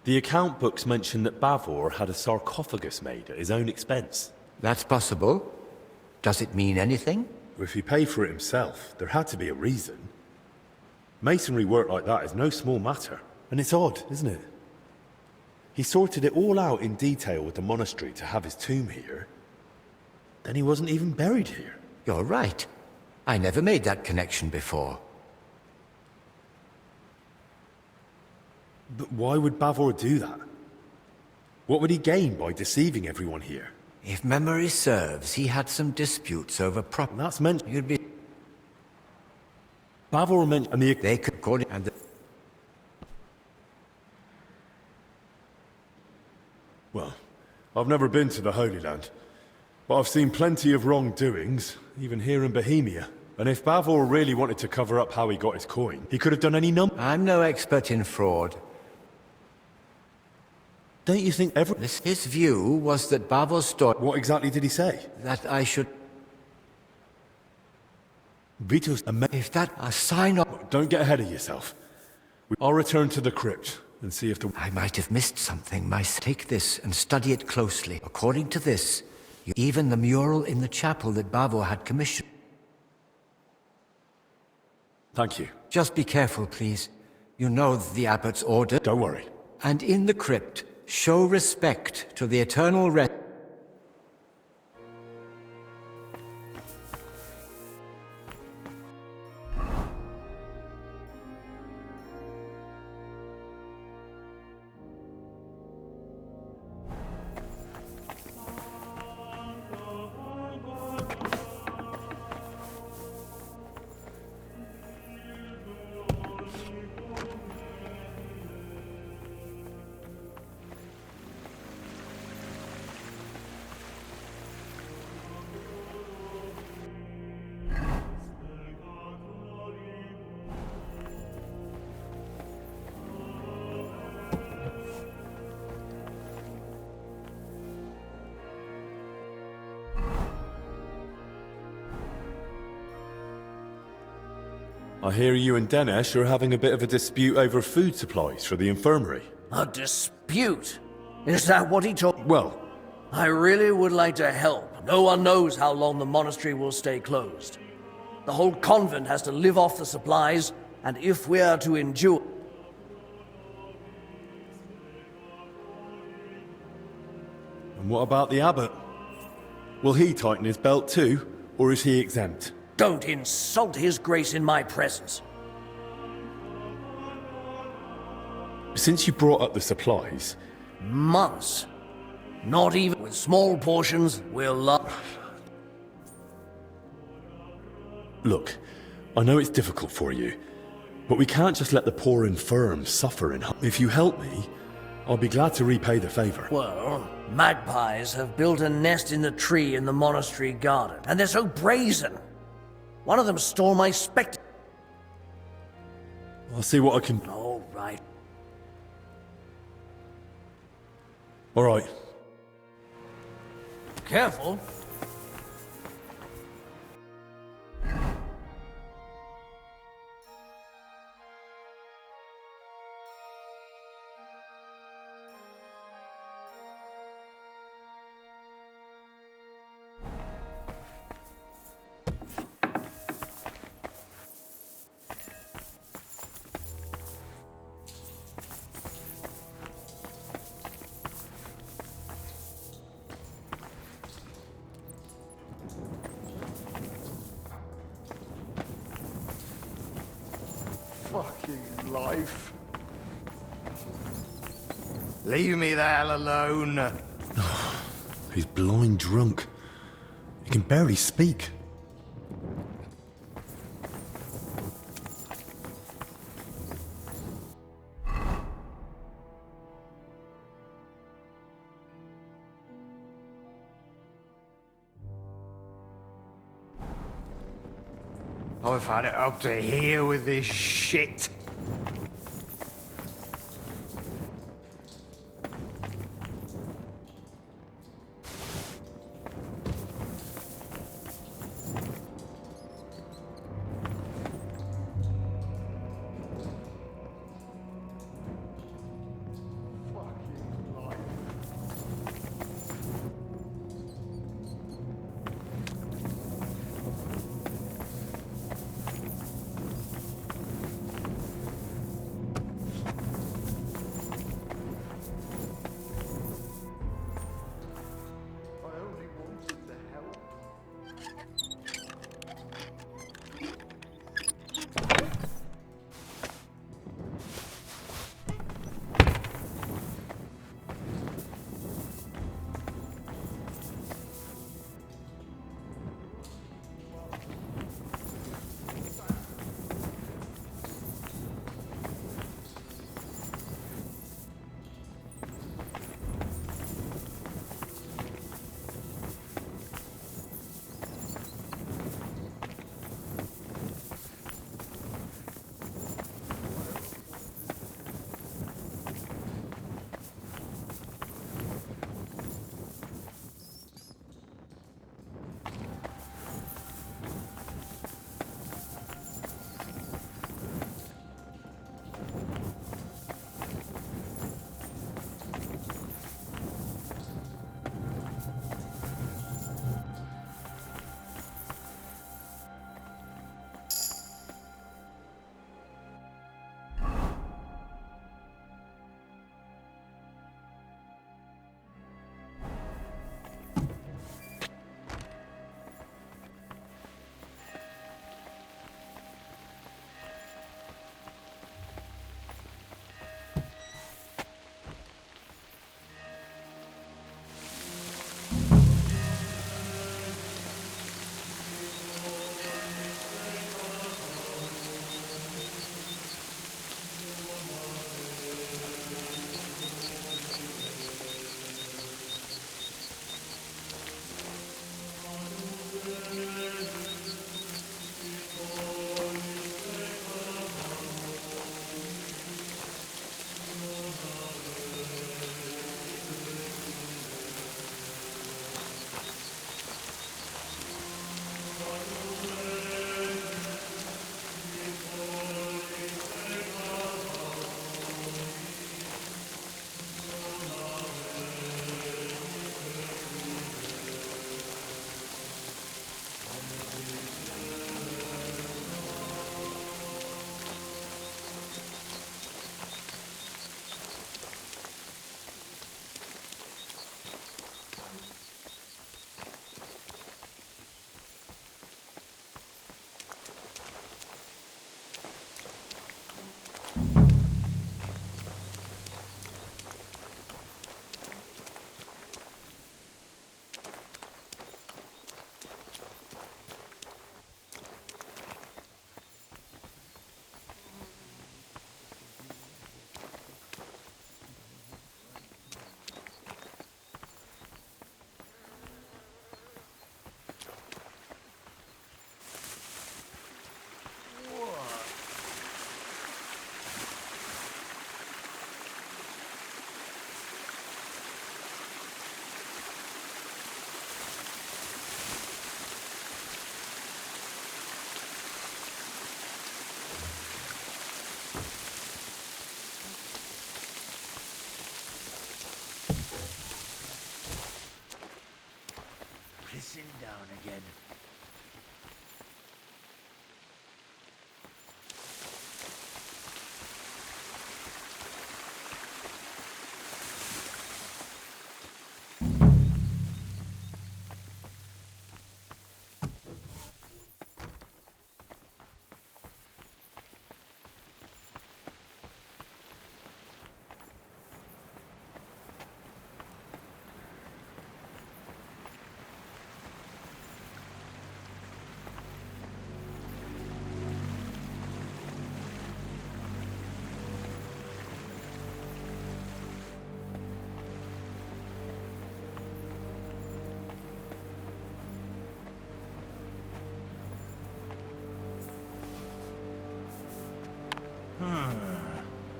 The account books mention that Bavor had a sarcophagus made at his own expense. That's possible. Does it mean anything? If he paid for it himself, there had to be a reason. Masonry work like that is no small matter. And it's odd, isn't it? He sorted it all out in detail with the monastery to have his tomb here. Then he wasn't even buried here. You're right. I never made that connection before. But why would Bavor do that? What would he gain by deceiving everyone here? If memory serves, he had some disputes over And that's meant... You'd be... Bavor meant... And They could call it... And Well, I've never been to the Holy Land, but I've seen plenty of wrongdoings, even here in Bohemia. And if Bavor really wanted to cover up how he got his coin, he could have done any number. I'm no expert in fraud. Don't you think His view was that Bavor's story... What exactly did he say? That I should... Vitus... If that a sign of... Don't get ahead of yourself. I'll return to the crypt and see if the... I might have missed something. Take this and study it closely. According to this, even the mural in the chapel that Bavor had commissioned... Thank you. Just be careful, please. You know the abbot's order. Don't worry. And in the crypt, show respect to the eternal rest. I hear you and Dinesh are having a bit of a dispute over food supplies for the infirmary. A dispute? Is that what he told? Well, I really would like to help. No one knows how long the monastery will stay closed. The whole convent has to live off the supplies, and if we are to endure... and what about the abbot? Will he tighten his belt too, or is he exempt? Don't insult his grace in my presence. Since you brought up the supplies... Months. Not even with small portions, we'll love... Look, I know it's difficult for you, but we can't just let the poor infirm suffer in... If you help me, I'll be glad to repay the favor. Well, magpies have built a nest in the tree in the monastery garden, and they're so brazen. One of them stole my spectacles. I'll see what I can... All right. All right. Careful. Fucking life. Leave me the hell alone. He's blind drunk. He can barely speak. I've had it up to here with this shit.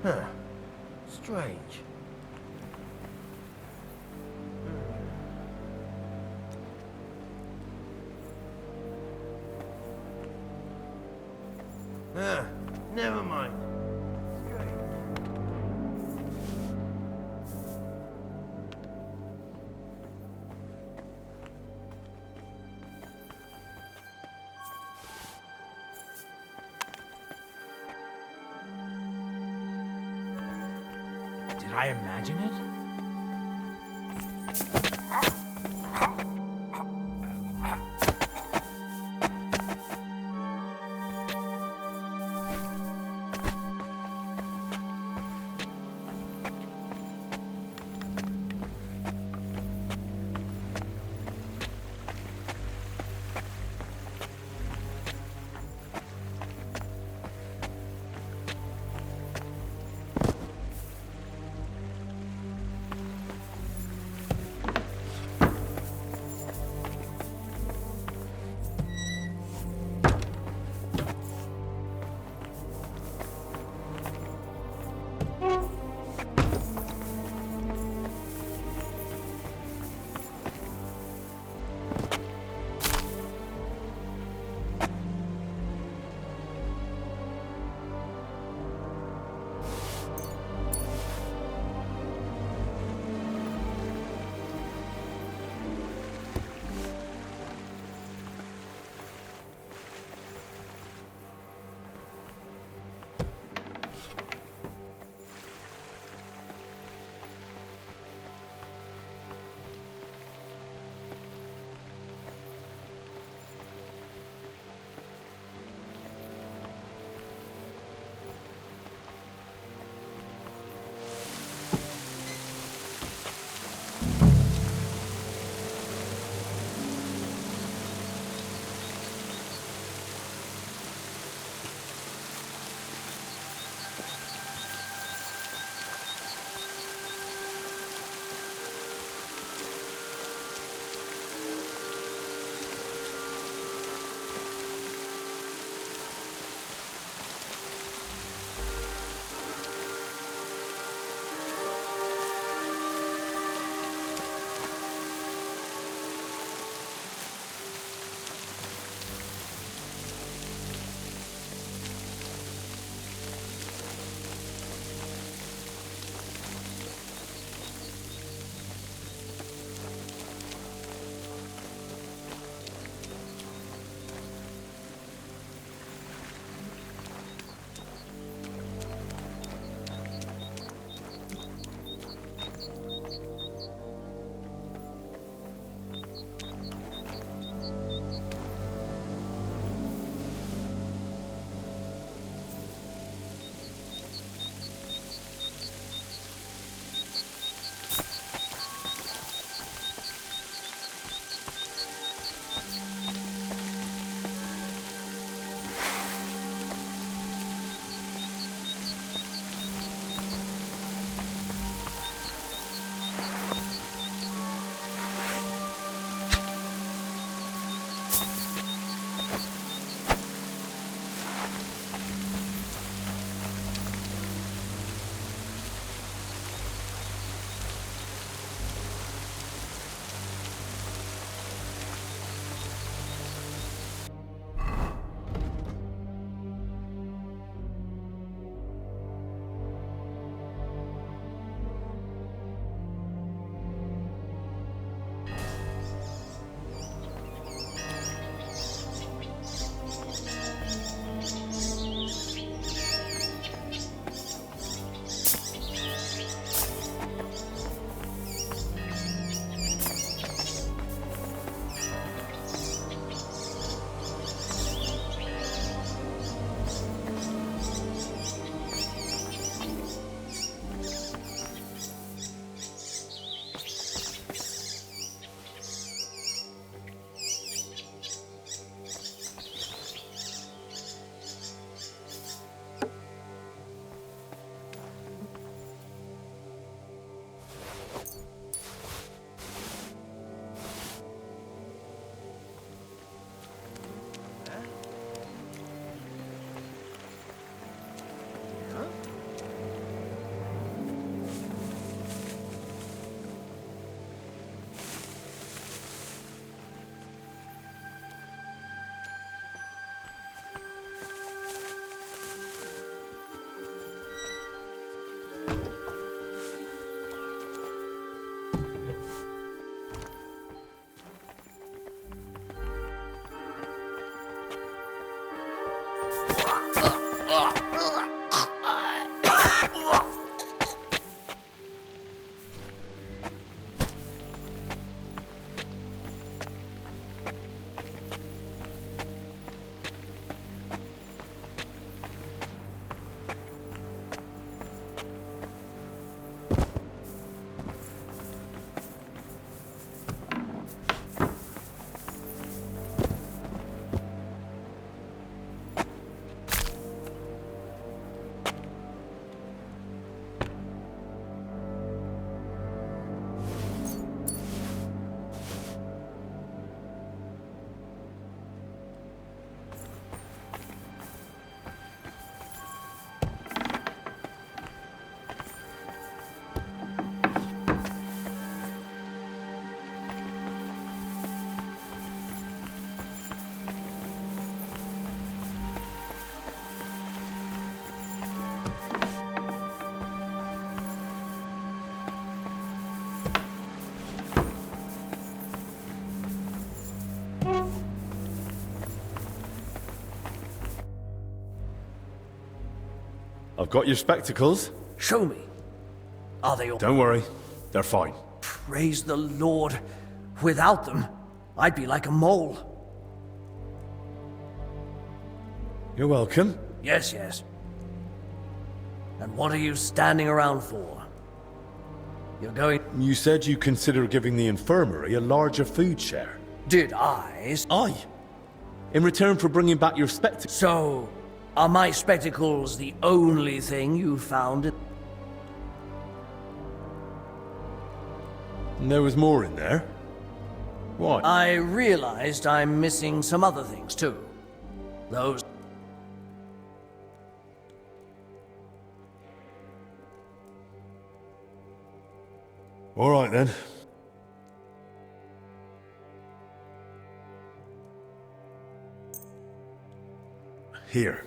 Huh. Strange. Never mind. Did I imagine it? I've got your spectacles. Show me. Are they all? Don't worry, they're fine. Praise the Lord. Without them, I'd be like a mole. You're welcome. Yes, yes. And what are you standing around for? You're going... You said you consider giving the infirmary a larger food share. Did I? Aye. In return for bringing back your spectacles. So, are my spectacles the only thing you found? There was more in there. What? I realized I'm missing some other things too. Those... All right then. Here.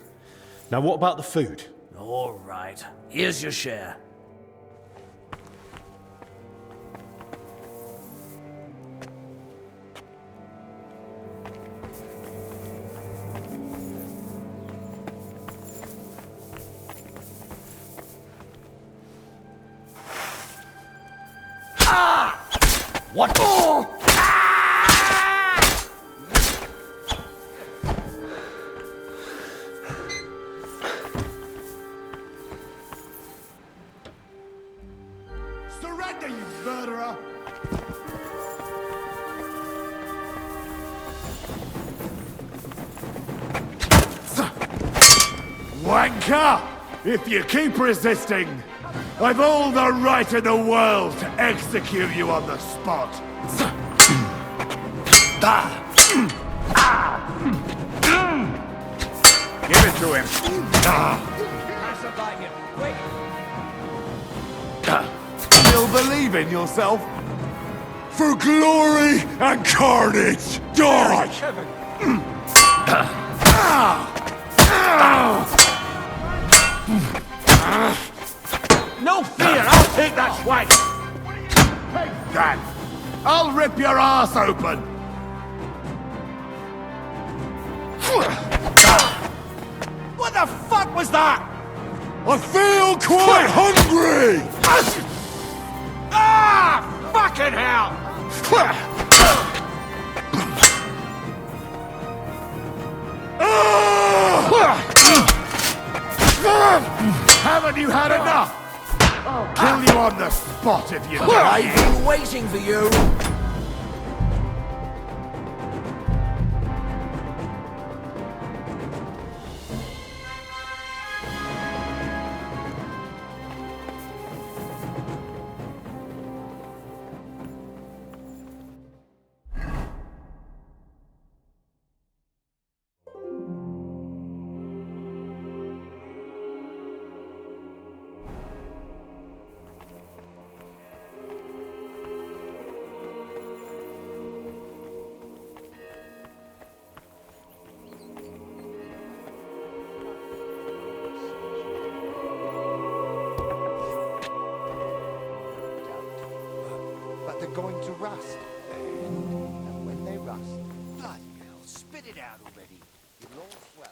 Now what about the food? All right. Here's your share. What? Oh! Surrender, you murderer! Wanker! If you keep resisting, I've all the right in the world to execute you on the spot. Give it to him. Still believe in yourself? For glory and carnage, die! No fear, I'll take that swag! Take that! I'll rip your ass open! What the fuck was that? I feel quite hungry! Ah! Fucking hell! Haven't you had enough? I'll kill you on the spot if you die. I've been waiting for you. But they're going to rust. And when they rust, bloody hell, spit it out already. You'll all swell.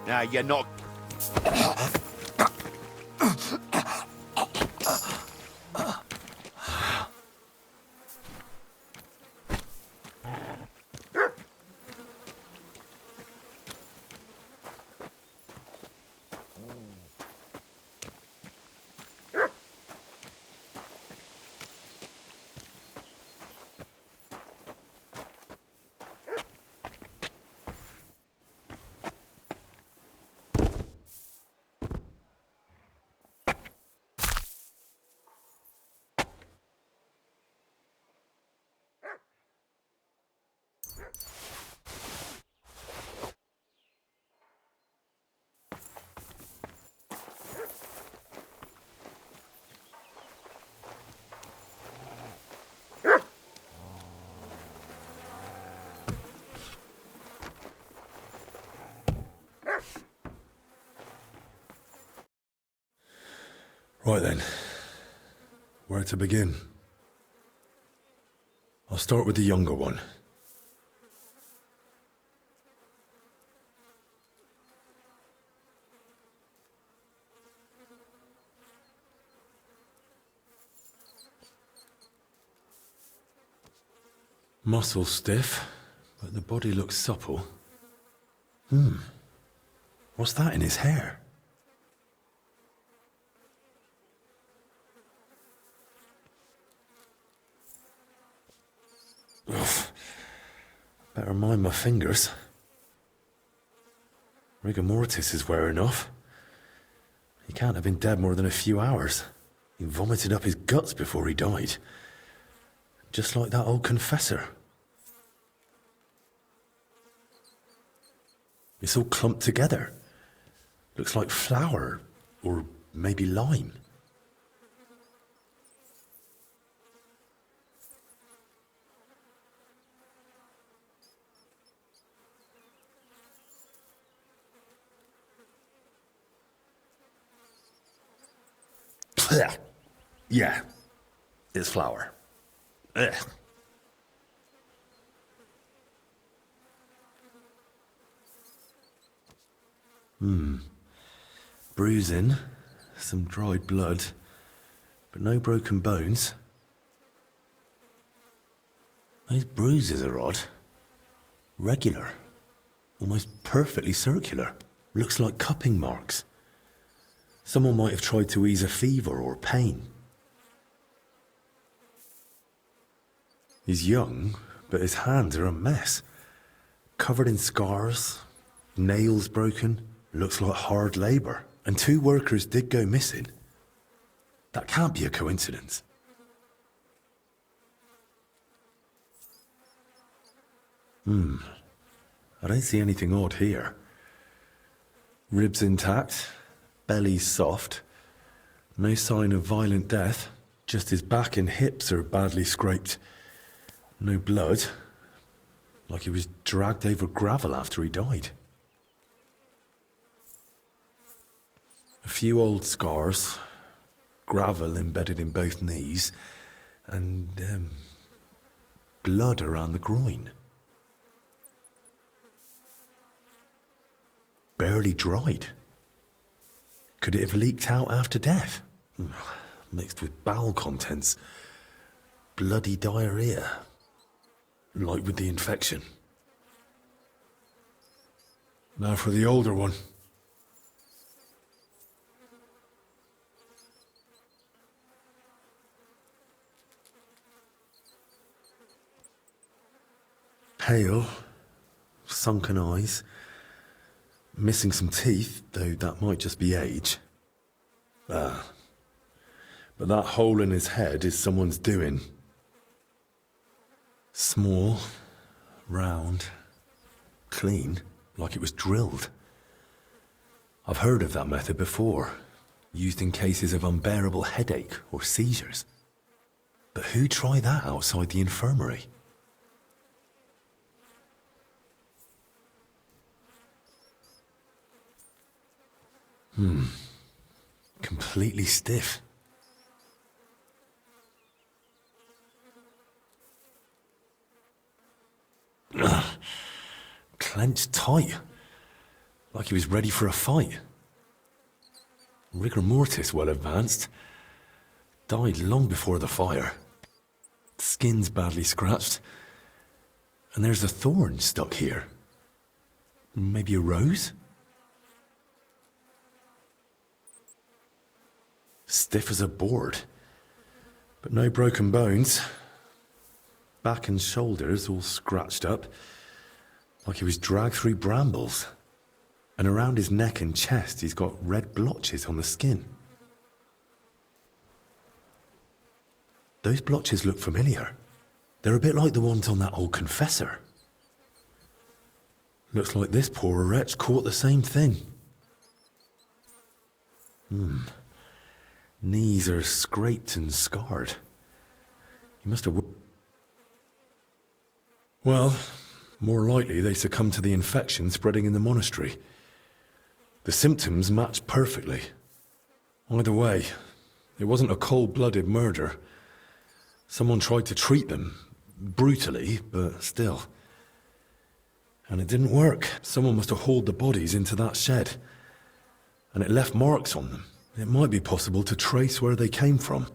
Now, you're not... Right then. Where to begin? I'll start with the younger one. Muscle stiff, but the body looks supple. What's that in his hair? Ugh. Better mind my fingers. Rigor mortis is wearing off. He can't have been dead more than a few hours. He vomited up his guts before he died. Just like that old confessor. It's all clumped together. Looks like flour, or maybe lime. Yeah, it's flour. Ugh. Bruising, some dried blood, but no broken bones. Those bruises are odd. Regular. Almost perfectly circular. Looks like cupping marks. Someone might have tried to ease a fever or pain. He's young, but his hands are a mess. Covered in scars, nails broken, looks like hard labour. And 2 workers did go missing. That can't be a coincidence. I don't see anything odd here. Ribs intact, belly soft. No sign of violent death, just his back and hips are badly scraped. No blood, like he was dragged over gravel after he died. A few old scars, gravel embedded in both knees, and blood around the groin. Barely dried. Could it have leaked out after death? Mixed with bowel contents. Bloody diarrhea. Like with the infection. Now for the older one. Pale, sunken eyes, missing some teeth, though that might just be age. But that hole in his head is someone's doing. Small, round, clean, like it was drilled. I've heard of that method before, used in cases of unbearable headache or seizures. But who'd try that outside the infirmary? Completely stiff. Clenched tight. Like he was ready for a fight. Rigor mortis well advanced. Died long before the fire. Skin's badly scratched. And there's a thorn stuck here. Maybe a rose? Stiff as a board. But no broken bones. Back and shoulders all scratched up. Like he was dragged through brambles. And around his neck and chest he's got red blotches on the skin. Those blotches look familiar. They're a bit like the ones on that old confessor. Looks like this poor wretch caught the same thing. Knees are scraped and scarred. He must have... Well, more likely they succumbed to the infection spreading in the monastery. The symptoms match perfectly. Either way, it wasn't a cold-blooded murder. Someone tried to treat them, brutally, but still. And it didn't work. Someone must have hauled the bodies into that shed. And it left marks on them. It might be possible to trace where they came from.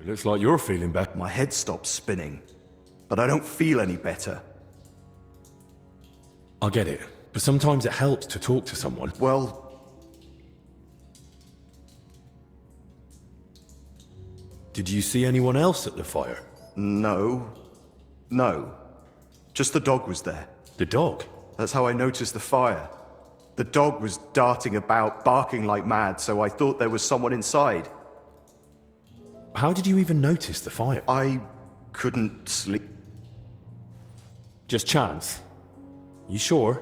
Looks like you're feeling better. My head stopped spinning, but I don't feel any better. I get it, but sometimes it helps to talk to someone. Well, Did you see anyone else at the fire? no. Just the dog was there. The dog? That's how I noticed the fire. The dog was darting about, barking like mad, so I thought there was someone inside. How did you even notice the fire? I couldn't sleep. Just chance? You sure?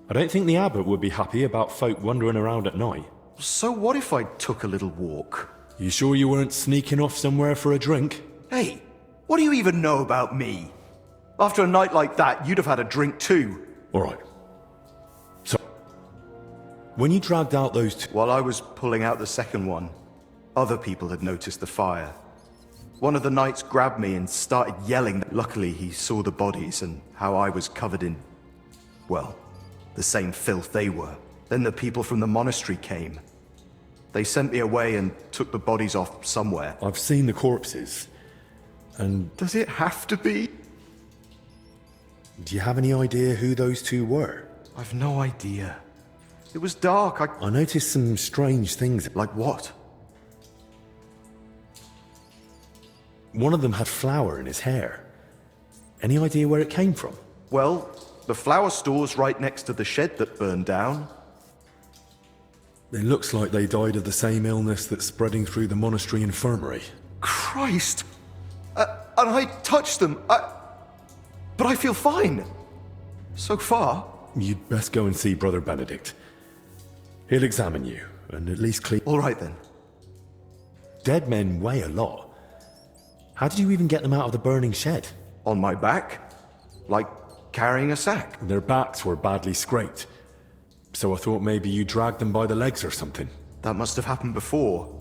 I don't think the abbot would be happy about folk wandering around at night. So what if I took a little walk? You sure you weren't sneaking off somewhere for a drink? Hey, what do you even know about me? After a night like that, you'd have had a drink too. Alright. So, when you dragged out those two... While I was pulling out the second one, other people had noticed the fire. One of the knights grabbed me and started yelling. Luckily, he saw the bodies and how I was covered in, well, the same filth they were. Then the people from the monastery came. They sent me away and took the bodies off somewhere. I've seen the corpses, and... Does it have to be? Do you have any idea who those two were? I've no idea. It was dark. I noticed some strange things. Like what? One of them had flour in his hair. Any idea where it came from? Well, the flower store's right next to the shed that burned down. It looks like they died of the same illness that's spreading through the monastery infirmary. Christ! And I touched them. But I feel fine. So far. You'd best go and see Brother Benedict. He'll examine you, and at least clean... All right then. Dead men weigh a lot. How did you even get them out of the burning shed? On my back? Like carrying a sack. Their backs were badly scraped. So I thought maybe you dragged them by the legs or something. That must have happened before.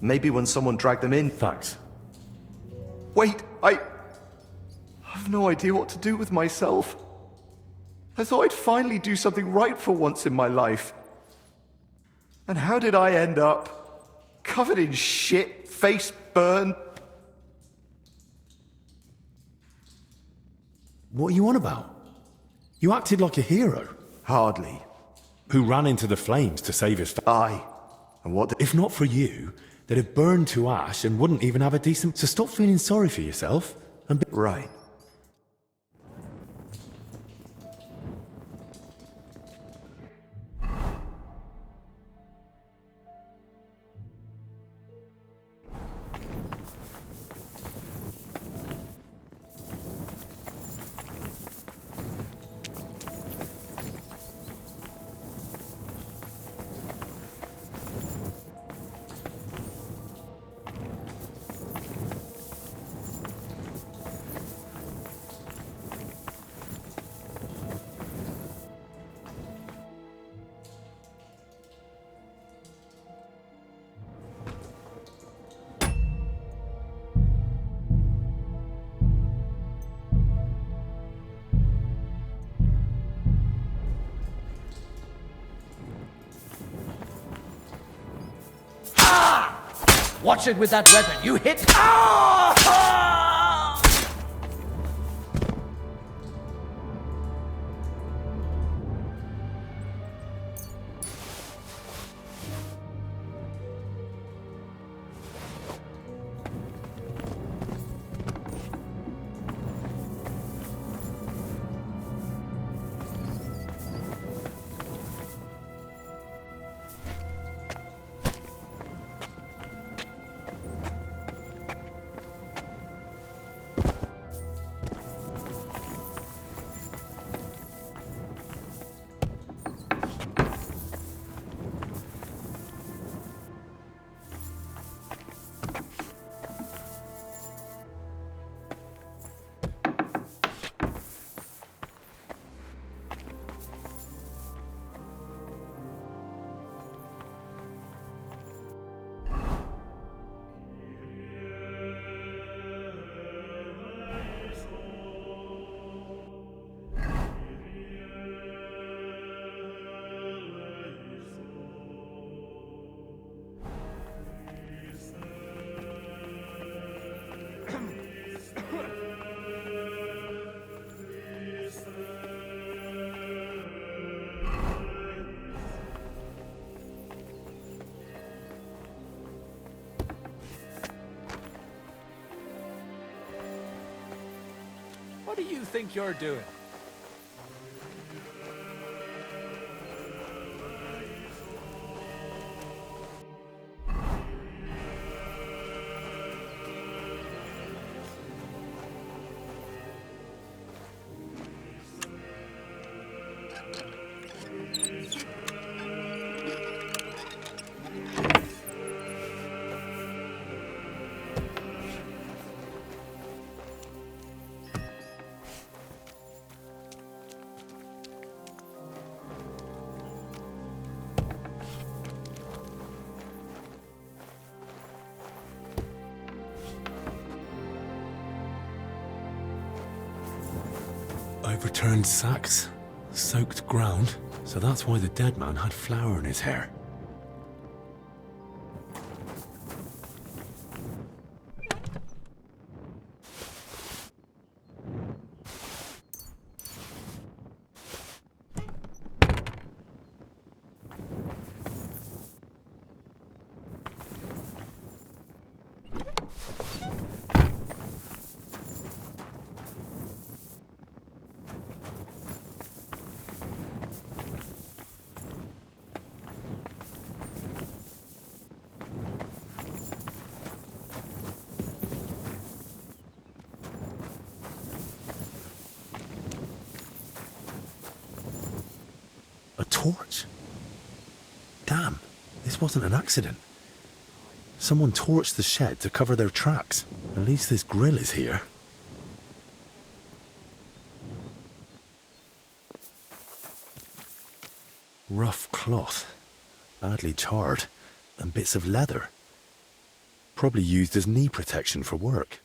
Maybe when someone dragged them in. Thanks. Wait, I have no idea what to do with myself. I thought I'd finally do something right for once in my life. And how did I end up? Covered in shit, face burned. What are you on about? You acted like a hero. Hardly. Who ran into the flames to save his Aye. And what If not for you, they'd have burned to ash and wouldn't even have a decent... So stop feeling sorry for yourself and be... Right. Watch it with that weapon. You hit... Ah! What do you think you're doing? Overturned sacks, soaked ground, so that's why the dead man had flour in his hair. A torch? Damn, this wasn't an accident. Someone torched the shed to cover their tracks. At least this grill is here. Rough cloth, badly charred, and bits of leather. Probably used as knee protection for work.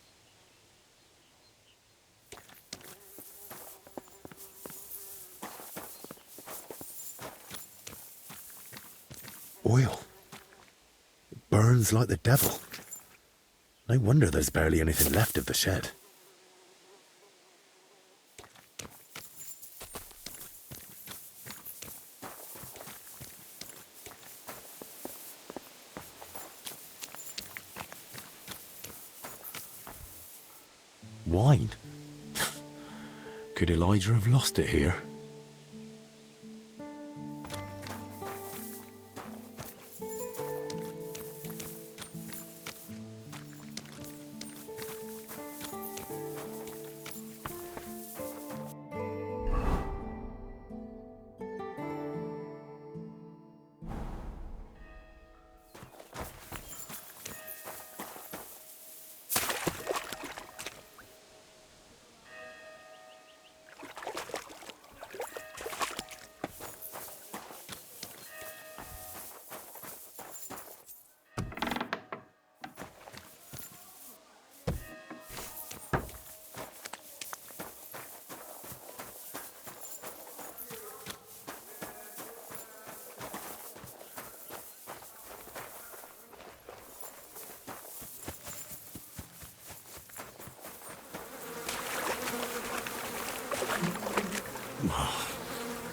Oil. It burns like the devil. No wonder there's barely anything left of the shed. Wine? Could Elijah have lost it here?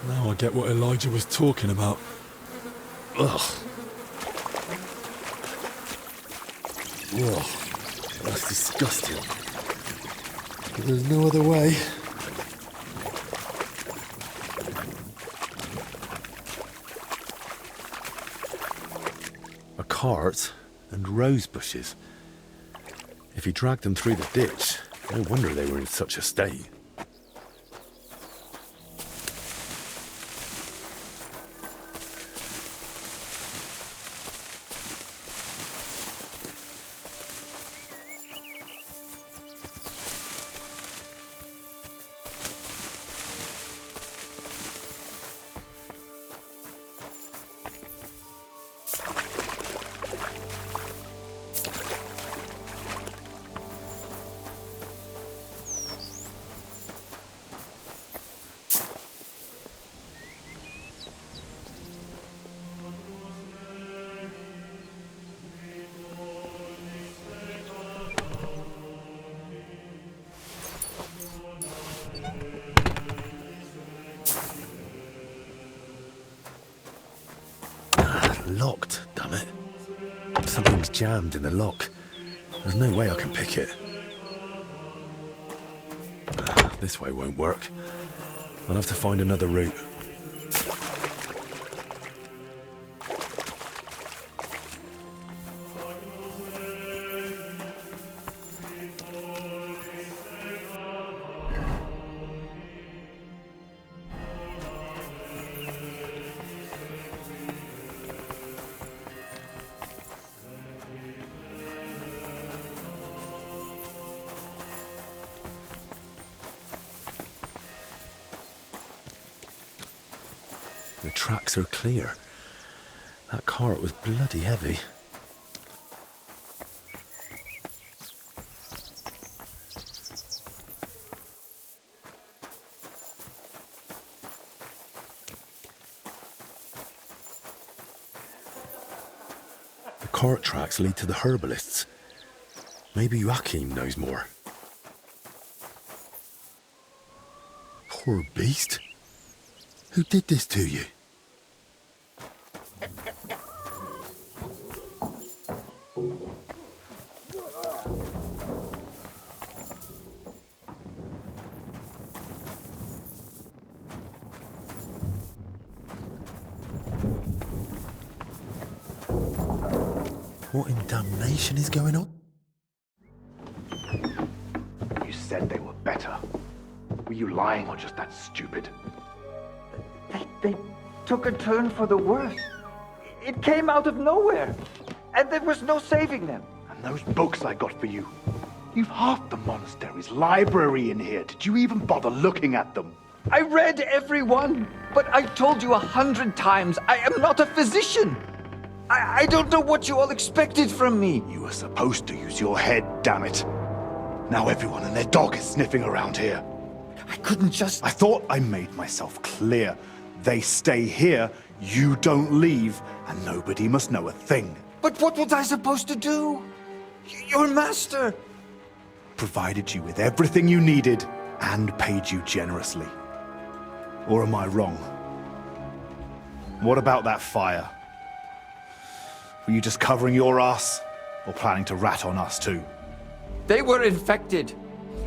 Now I get what Elijah was talking about. Ugh. Ugh. That's disgusting. But there's no other way. A cart and rose bushes. If he dragged them through the ditch, no wonder they were in such a state. Locked, damn it. Something's jammed in the lock. There's no way I can pick it. This way won't work. I'll have to find another route. The tracks are clear. That cart was bloody heavy. The cart tracks lead to the herbalists. Maybe Joachim knows more. Poor beast. Who did this to you? What in damnation is going on? You said they were better. Were you lying or just that stupid? They took a turn for the worse. It came out of nowhere, and there was no saving them. And those books I got for you. You've half the monastery's library in here. Did you even bother looking at them? I read every one, but I told you 100 times, I am not a physician. I don't know what you all expected from me. You were supposed to use your head, damn it. Now everyone and their dog is sniffing around here. I couldn't just... I thought I made myself clear. They stay here, you don't leave, and nobody must know a thing. But what was I supposed to do? Your master... Provided you with everything you needed, and paid you generously. Or am I wrong? What about that fire? Were you just covering your ass, or planning to rat on us too? They were infected.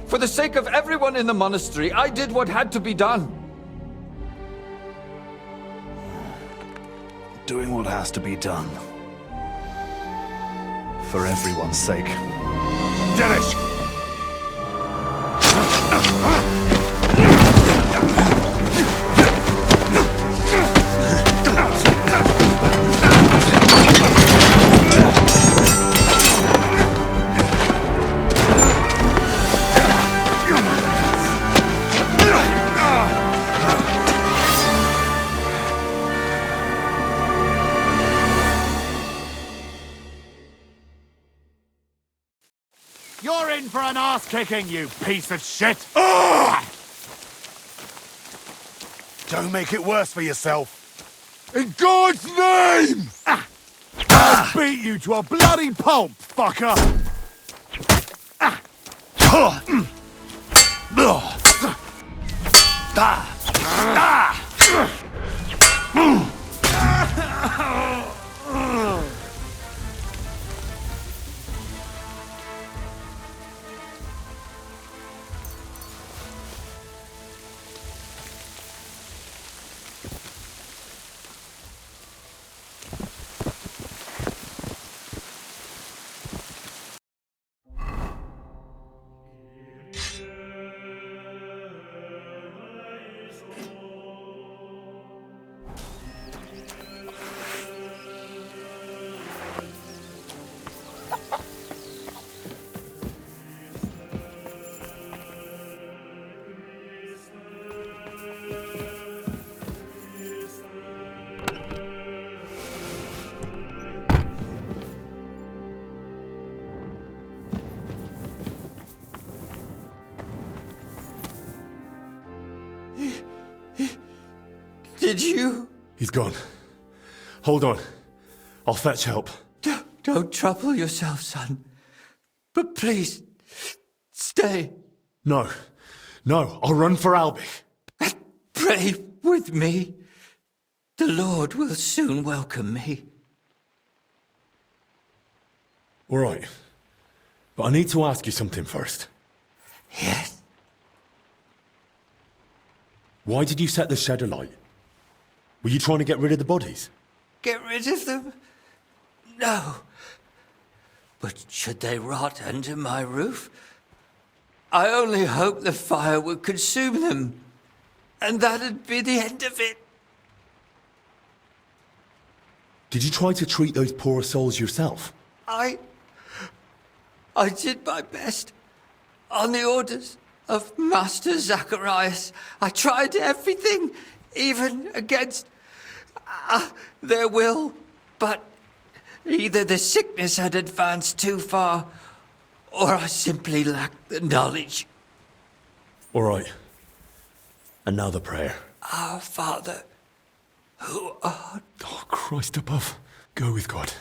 For the sake of everyone in the monastery, I did what had to be done. Doing what has to be done. For everyone's sake. Dennis! You're in for an ass-kicking, you piece of shit! Don't make it worse for yourself. In God's name! I'll beat you to a bloody pulp, fucker! Did you? He's gone. Hold on. I'll fetch help. Don't trouble yourself, son. But please, stay. No. No, I'll run for Albie. Pray with me. The Lord will soon welcome me. All right. But I need to ask you something first. Yes? Why did you set the shed alight? Were you trying to get rid of the bodies? Get rid of them? No. But should they rot under my roof? I only hoped the fire would consume them, and that'd be the end of it. Did you try to treat those poor souls yourself? I did my best. On the orders of Master Zacharias, I tried everything, even against their will, but either the sickness had advanced too far, or I simply lacked the knowledge. All right. And now the prayer. Our Father, who art... Oh, Christ above. Go with God.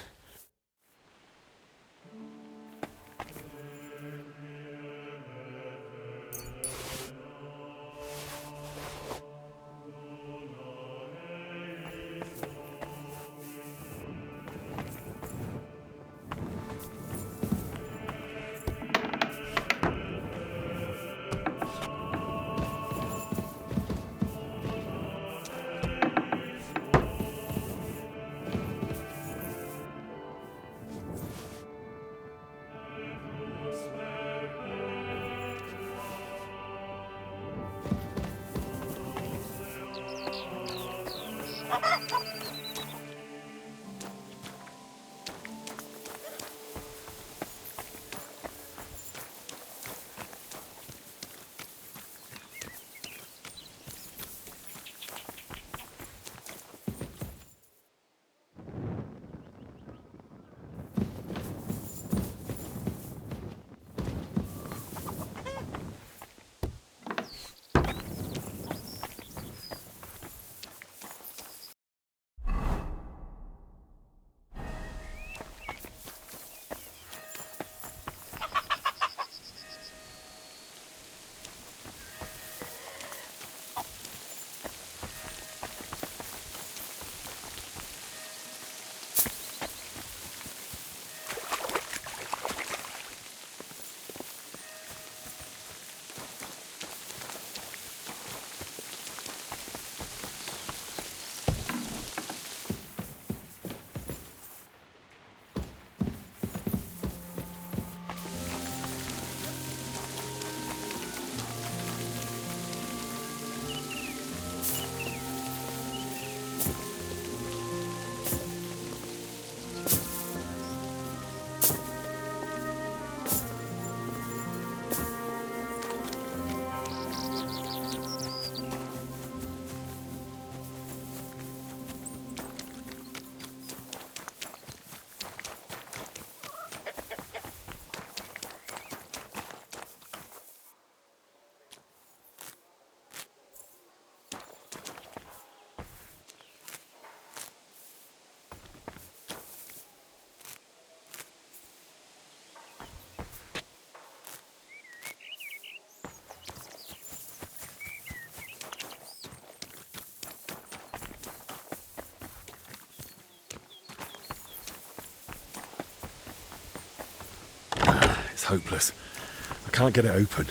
It's hopeless. I can't get it open.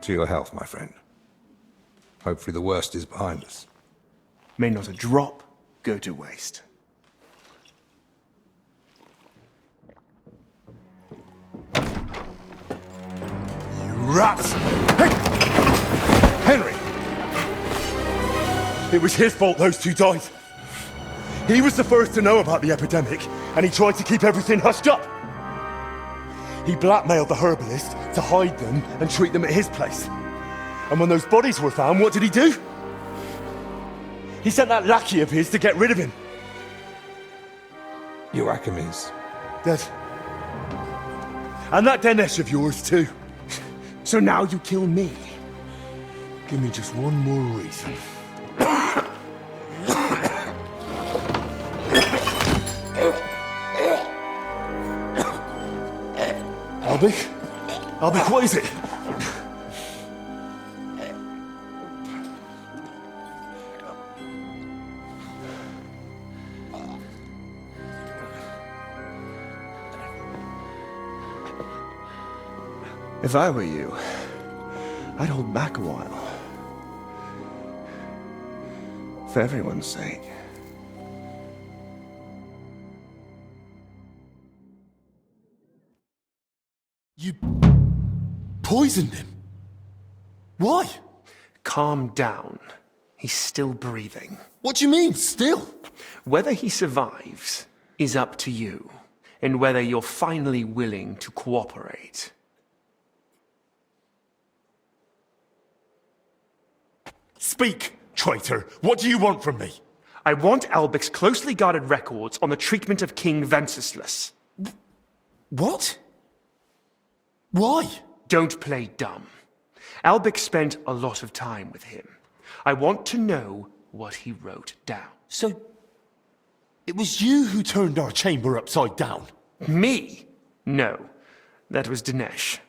To your health, my friend. Hopefully the worst is behind us. May not a drop go to waste. You rats! Hey! Henry! It was his fault those two died. He was the first to know about the epidemic, and he tried to keep everything hushed up. He blackmailed the herbalist to hide them and treat them at his place. And when those bodies were found, what did he do? He sent that lackey of his to get rid of him. Joachim is dead. And that Dinesh of yours too. So now you kill me. Give me just one more reason. Albik? Albik, what is it? If I were you, I'd hold back a while. For everyone's sake. You poisoned him? Why? Calm down. He's still breathing. What do you mean, still? Whether he survives is up to you, and whether you're finally willing to cooperate. Speak, traitor. What do you want from me? I want Albic's closely guarded records on the treatment of King Venceslas. What? Why? Don't play dumb. Albic spent a lot of time with him. I want to know what he wrote down. So, it was you who turned our chamber upside down? Me? No, that was Dinesh.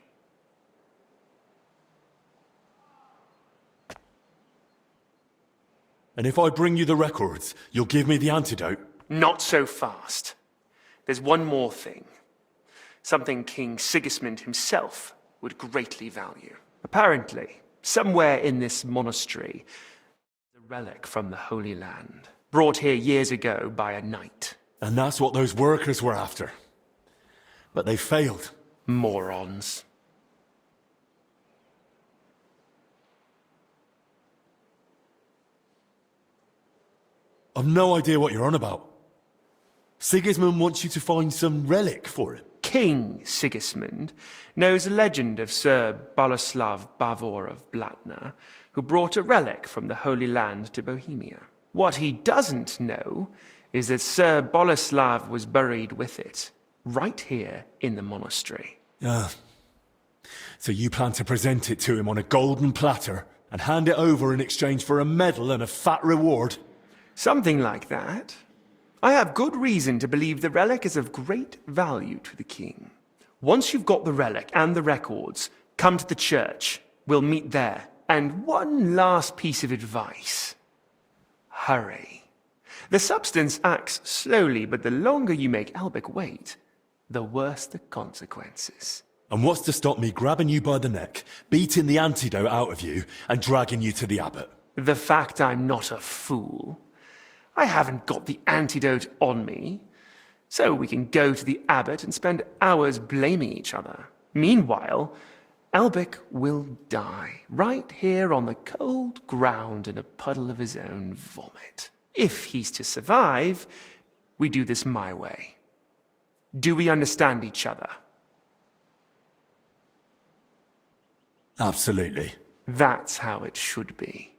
And if I bring you the records, you'll give me the antidote? Not so fast. There's one more thing. Something King Sigismund himself would greatly value. Apparently, somewhere in this monastery, a relic from the Holy Land, brought here years ago by a knight. And that's what those workers were after. But they failed. Morons. I've no idea what you're on about. Sigismund wants you to find some relic for him. King Sigismund knows a legend of Sir Boleslav Bavor of Blatna, who brought a relic from the Holy Land to Bohemia. What he doesn't know is that Sir Boleslav was buried with it, right here in the monastery. So you plan to present it to him on a golden platter and hand it over in exchange for a medal and a fat reward? Something like that. I have good reason to believe the relic is of great value to the king. Once you've got the relic and the records, come to the church. We'll meet there. And one last piece of advice. Hurry. The substance acts slowly, but the longer you make Albic wait, the worse the consequences. And what's to stop me grabbing you by the neck, beating the antidote out of you, and dragging you to the abbot? The fact I'm not a fool. I haven't got the antidote on me, so we can go to the abbot and spend hours blaming each other. Meanwhile, Albic will die right here on the cold ground in a puddle of his own vomit. If he's to survive, we do this my way. Do we understand each other? Absolutely. That's how it should be.